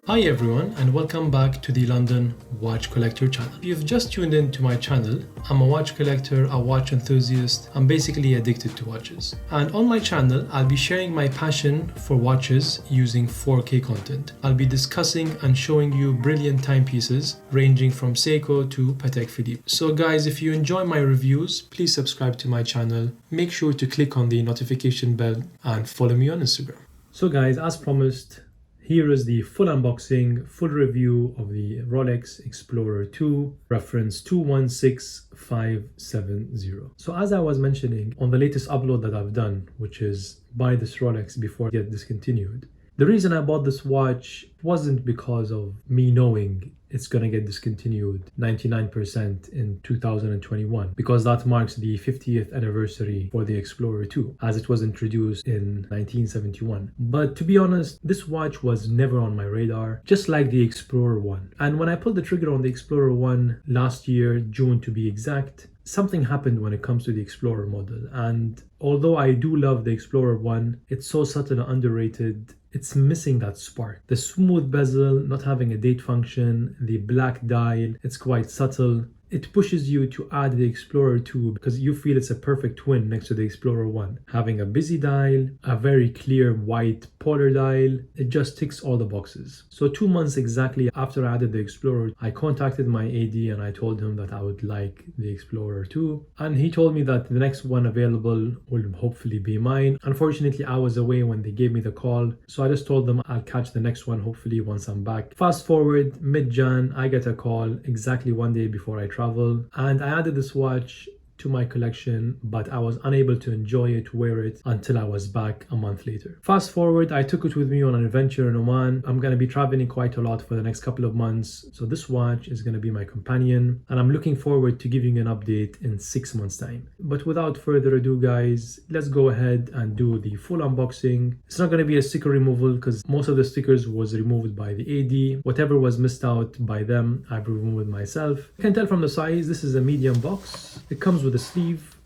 Hi everyone, and welcome back to the London Watch Collector channel. If you've just tuned in to my channel, I'm a watch collector, a watch enthusiast. I'm basically addicted to watches. And on my channel, I'll be sharing my passion for watches using 4K content. I'll be discussing and showing you brilliant timepieces ranging from Seiko to Patek Philippe. So guys, if you enjoy my reviews, please subscribe to my channel. Make sure to click on the notification bell and follow me on Instagram. So guys, as promised, here is the full unboxing, full review of the Rolex Explorer II, reference 216570. So as I was mentioning on the latest upload that I've done, which is buy this Rolex before it gets discontinued, the reason I bought this watch wasn't because of me knowing it's gonna get discontinued 99% in 2021, because that marks the 50th anniversary for the Explorer II, as it was introduced in 1971. But to be honest, this watch was never on my radar, just like the Explorer I. And when I pulled the trigger on the Explorer I last year, June to be exact, something happened when it comes to the Explorer model. And although I do love the Explorer I, it's so subtle and underrated. It's missing that spark. The smooth bezel, not having a date function, the black dial, it's quite subtle. It pushes you to add the Explorer II because you feel it's a perfect twin next to the Explorer I. Having a busy dial, a very clear white polar dial, it just ticks all the boxes. So 2 months exactly after I added the Explorer, I contacted my AD and I told him that I would like the Explorer II. And he told me that the next one available will hopefully be mine. Unfortunately, I was away when they gave me the call. So I just told them I'll catch the next one hopefully once I'm back. Fast forward, mid-Jan, I get a call exactly 1 day before I travel, and I added this watch to my collection, but I was unable to enjoy it, wear it until I was back a month later. Fast forward, I took it with me on an adventure in Oman. I'm going to be traveling quite a lot for the next couple of months, so this watch is going to be my companion, and I'm looking forward to giving you an update in 6 months time. But without further ado guys, let's go ahead and do the full unboxing. It's not going to be a sticker removal because most of the stickers was removed by the AD. Whatever was missed out by them, I've removed myself. You can tell from the size, this is a medium box. It comes with a sleeve.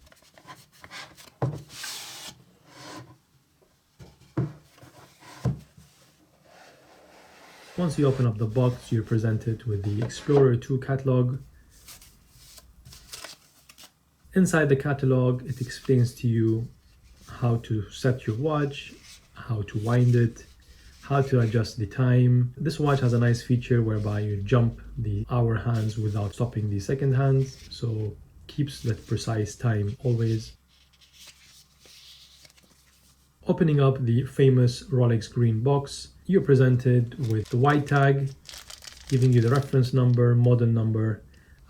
Once you open up the box, you're presented with the Explorer II catalog. Inside the catalog, it explains to you how to set your watch, how to wind it, how to adjust the time. This watch has a nice feature whereby you jump the hour hands without stopping the second hands, so keeps that precise time always. Opening up the famous Rolex green box, you're presented with the white tag giving you the reference number, model number,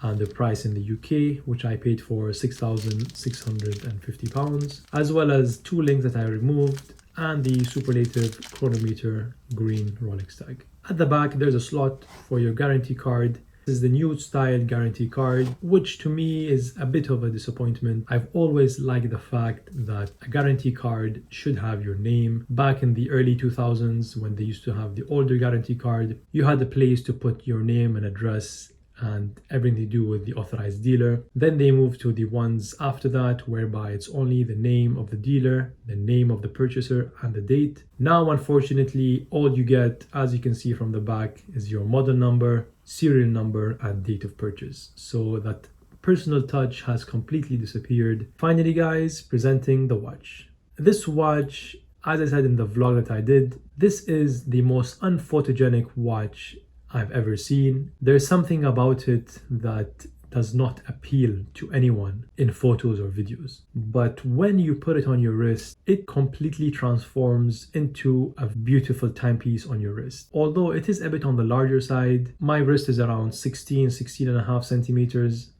and the price in the UK, which I paid for £6,650, as well as 2 links that I removed and the superlative chronometer green Rolex tag. At the back, there's a slot for your guarantee card. This is the new style guarantee card, which to me is a bit of a disappointment. I've always liked the fact that a guarantee card should have your name. Back in the early 2000s, when they used to have the older guarantee card, you had a place to put your name and address and everything to do with the authorized dealer. Then they moved to the ones after that, whereby it's only the name of the dealer, the name of the purchaser, and the date. Now, unfortunately, all you get, as you can see from the back, is your model number, serial number, and date of purchase. So that personal touch has completely disappeared. Finally, guys, presenting the watch. This watch, as I said in the vlog that I did, this is the most unphotogenic watch I've ever seen. There's something about it that does not appeal to anyone in photos or videos. But when you put it on your wrist, it completely transforms into a beautiful timepiece on your wrist. Although it is a bit on the larger side, my wrist is around 16 and a half centimeters.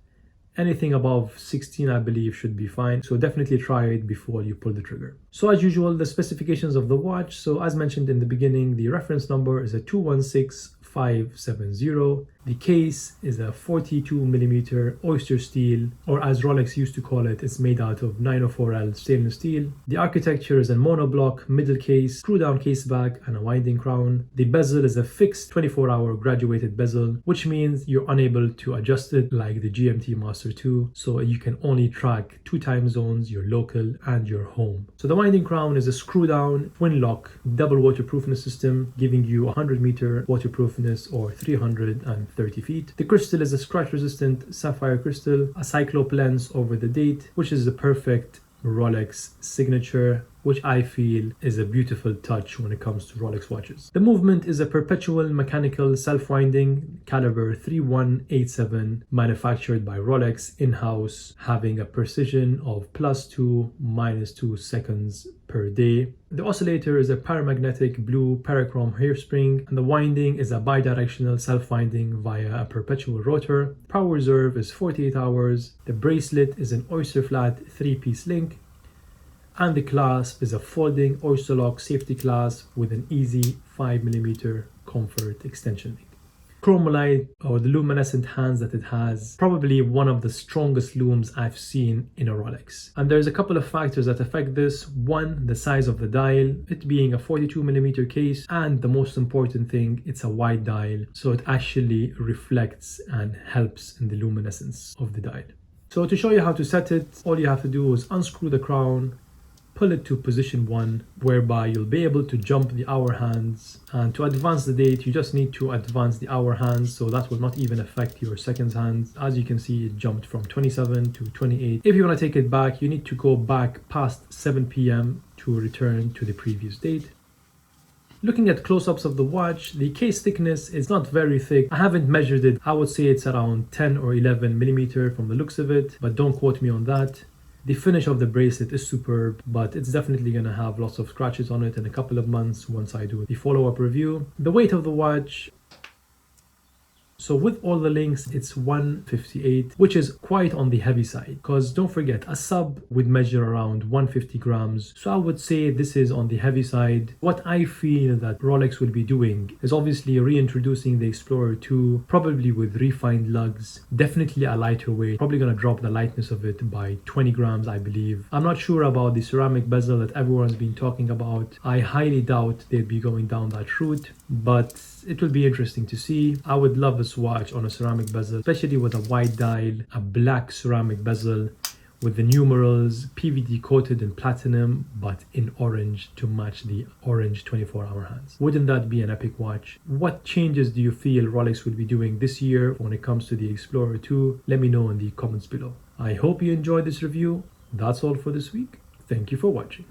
Anything above 16, I believe, should be fine. So definitely try it before you pull the trigger. So as usual, the specifications of the watch. So as mentioned in the beginning, the reference number is a 216570. The case is a 42mm oyster steel, or as Rolex used to call it, it's made out of 904L stainless steel. The architecture is a monoblock middle case, screw-down case back, and a winding crown. The bezel is a fixed 24-hour graduated bezel, which means you're unable to adjust it like the GMT Master 2, so you can only track 2 time zones, your local and your home. So the winding crown is a screw-down twin lock double waterproofness system, giving you 100-meter waterproofness or 330 feet. The crystal is a scratch-resistant sapphire crystal, a cyclope lens over the date, which is the perfect Rolex signature, which I feel is a beautiful touch when it comes to Rolex watches. The movement is a perpetual mechanical self-winding caliber 3187 manufactured by Rolex in-house, having a precision of +2, -2 seconds per day. The oscillator is a paramagnetic blue parachrome hairspring, and the winding is a bidirectional self-winding via a perpetual rotor. Power reserve is 48 hours. The bracelet is an oyster flat 3-piece link, and the clasp is a folding oyster lock safety clasp with an easy 5mm comfort extension link. Chromolite, or the luminescent hands that it has, probably one of the strongest looms I've seen in a Rolex. And there's a couple of factors that affect this. One, the size of the dial, it being a 42mm case, and the most important thing, it's a wide dial, so it actually reflects and helps in the luminescence of the dial. So to show you how to set it, all you have to do is unscrew the crown, pull it to position 1, whereby you'll be able to jump the hour hands. And to advance the date, you just need to advance the hour hands, so that will not even affect your seconds hands. As you can see, it jumped from 27 to 28. If you want to take it back, you need to go back past 7 p.m. to return to the previous date. Looking at close-ups of the watch, the case thickness is not very thick. I haven't measured it. I would say it's around 10 or 11mm from the looks of it, but don't quote me on that. The finish of the bracelet is superb, but it's definitely going to have lots of scratches on it in a couple of months once I do the follow-up review. The weight of the watch, so with all the links, it's 158, which is quite on the heavy side, because don't forget, a sub would measure around 150 grams. So I would say this is on the heavy side. What I feel that Rolex will be doing is obviously reintroducing the Explorer II, probably with refined lugs, definitely a lighter weight, probably going to drop the lightness of it by 20 grams, I believe. I'm not sure about the ceramic bezel that everyone's been talking about. I highly doubt they'd be going down that route, but it will be interesting to see. I would love this watch on a ceramic bezel, especially with a wide dial, a black ceramic bezel with the numerals PVD coated in platinum but in orange to match the orange 24-hour hands. Wouldn't that be an epic watch? What changes do you feel Rolex will be doing this year when it comes to the Explorer II? Let me know in the comments below. I hope you enjoyed this review. That's all for this week. Thank you for watching.